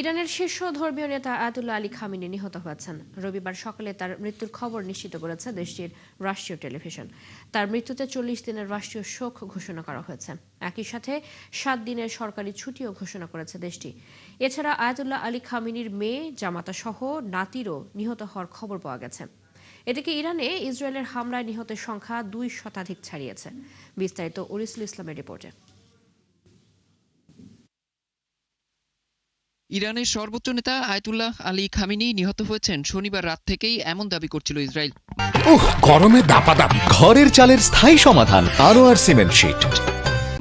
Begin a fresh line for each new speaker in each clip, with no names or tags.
ইরানের শীর্ষ ধর্মীয় নেতা আয়াতুল্লাহ আলী খামেনি নিহত হয়েছেন। রবিবার সকালে তার মৃত্যুর খবর নিশ্চিত করেছে দেশটির রাষ্ট্রীয় টেলিভিশন। তার মৃত্যুতে 40 দিনের রাষ্ট্রীয় শোক ঘোষণা করা হয়েছে। একই সাথে 7 দিনের সরকারি ছুটিও ঘোষণা করেছে দেশটি। এছাড়া আয়াতুল্লাহ আলী খামেনির মেয়ে, জামাতা সহ নাতিরও নিহত হওয়ার খবর পাওয়া গেছে। এদিকে ইরানে ইসরায়েলের হামলায় নিহতের সংখ্যা 2 শতাধিক ছাড়িয়েছে। বিস্তারিত ওরিসুল ইসলামের রিপোর্টে।
ইরানের সর্বোচ্চ নেতা আয়াতুল্লাহ আলী খামেনি নিহত হয়েছেন শনিবার রাত থেকেই, এমন দাবি করছিল ইসরায়েল।
গরমে দাপাদাপি ঘরের চালের স্থায়ী সমাধান আনোয়ার সিমেন্ট শীট।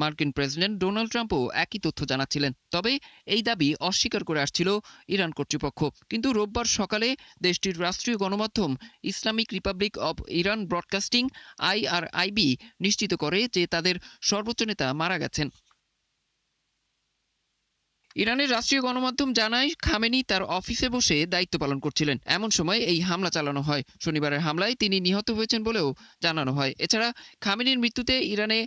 মার্কিন প্রেসিডেন্ট ডোনাল্ড ট্রাম্পও একই তথ্য জানাচ্ছিলেন, তবে এই দাবি অস্বীকার করে আসছিল ইরান কর্তৃপক্ষ। কিন্তু রোববার সকালে দেশটির রাষ্ট্রীয় গণমাধ্যম Islamic Republic of Iran broadcasting IRIB নিশ্চিত করে যে তাদের সর্বোচ্চ নেতা মারা গেছেন। ইরানের রাষ্ট্রীয় গণমাধ্যম জানায়, খামেনি তার অফিসে বসে দায়িত্ব পালন করছিলেন, এমন সময় এই হামলা চালানো হয়। শনিবারের হামলায় তিনি নিহত হয়েছেন বলেও জানানো হয়। এছাড়া খামেনির মৃত্যুতে ইরানে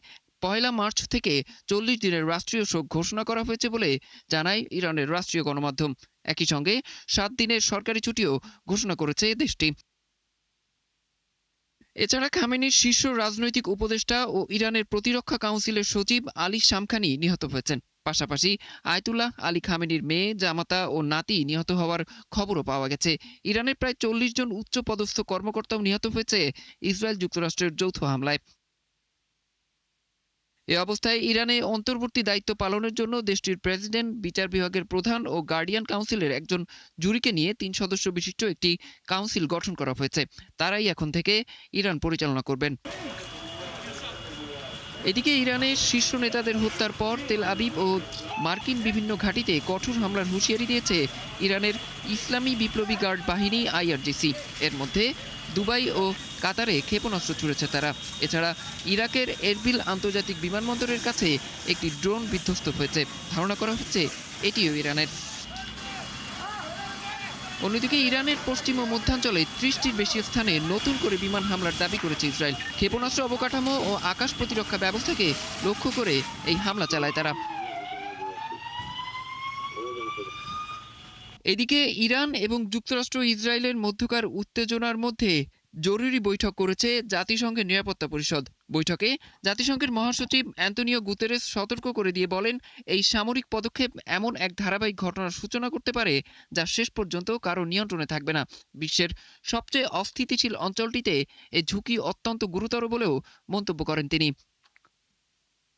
1 মার্চ থেকে 40 দিনের রাষ্ট্রীয় শোক ঘোষণা করা হয়েছে বলে জানায় ইরানের রাষ্ট্রীয় গণমাধ্যম। একই সঙ্গে 7 দিনের সরকারি ছুটিও ঘোষণা করেছে দেশটি। এছাড়া খামেনির শীর্ষ রাজনৈতিক উপদেষ্টা ও ইরানের প্রতিরক্ষা কাউন্সিলের সচিব আলী শামখানি নিহত হয়েছেন। পাশাপাশি আয়াতুল্লাহ আলী খামেনির মেয়ে, জামাতা ও নাতি নিহত হওয়ার খবরও পাওয়া গেছে। ইরানের প্রায় 40 জন উচ্চপদস্থ কর্মকর্তাও নিহত হয়েছে ইসরায়েল যুক্তরাষ্ট্রের যৌথ হামলায়। এ অবস্থায় ইরানে অন্তর্বর্তী দায়িত্ব পালনের জন্য দেশটির প্রেসিডেন্ট, বিচার বিভাগের প্রধান ও গার্ডিয়ান কাউন্সিলের একজন জুরিকে নিয়ে 3 সদস্য বিশিষ্ট একটি কাউন্সিল গঠন করা হয়েছে। তারাই এখন থেকে ইরান পরিচালনা করবেন। এদিকে ইরানের শীর্ষ নেতাদের হত্যার পর তেল আবিব ও মার্কিন বিভিন্ন ঘাঁটিতে কঠোর হামলার হুঁশিয়ারি দিয়েছে ইরানের ইসলামী বিপ্লবী গার্ড বাহিনী IRGC। এর মধ্যে দুবাই ও কাতারে ক্ষেপণাস্ত্র ছুড়েছে তারা। এছাড়া ইরাকের এরবিল আন্তর্জাতিক বিমানবন্দরের কাছে একটি ড্রোন বিধ্বস্ত হয়েছে। ধারণা করা হচ্ছে এটিও ইরানের। অন্যদিকে ইরানের পশ্চিম ও মধ্যাঞ্চলে 30টির বেশি স্থানে নতুন করে বিমান হামলার দাবি করেছে ইসরায়েল। ক্ষেপণাস্ত্র অবকাঠামো ও আকাশ প্রতিরক্ষা ব্যবস্থাকে লক্ষ্য করে এই হামলা চালায় তারা। এদিকে ইরান এবং যুক্তরাষ্ট্র ইসরায়েলের মধ্যকার উত্তেজনার মধ্যে জরুরি বৈঠক করেছে জাতিসংঘের নিরাপত্তা পরিষদ। বৈঠকে জাতিসংঘের মহাসচিব অ্যান্তোনিও গুতেরেস সতর্ক করে দিয়ে বলেন, এই সামরিক পদক্ষেপ এমন এক ধারাবাহিক ঘটনার সূচনা করতে পারে যা শেষ পর্যন্ত কারো নিয়ন্ত্রণে থাকবে না। বিশ্বের সবচেয়ে অস্থিতিশীল অঞ্চলটিতে এই ঝুঁকি অত্যন্ত গুরুতর বলেও মন্তব্য করেন তিনি।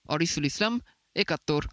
অরিসুল ইসলাম, ৭১।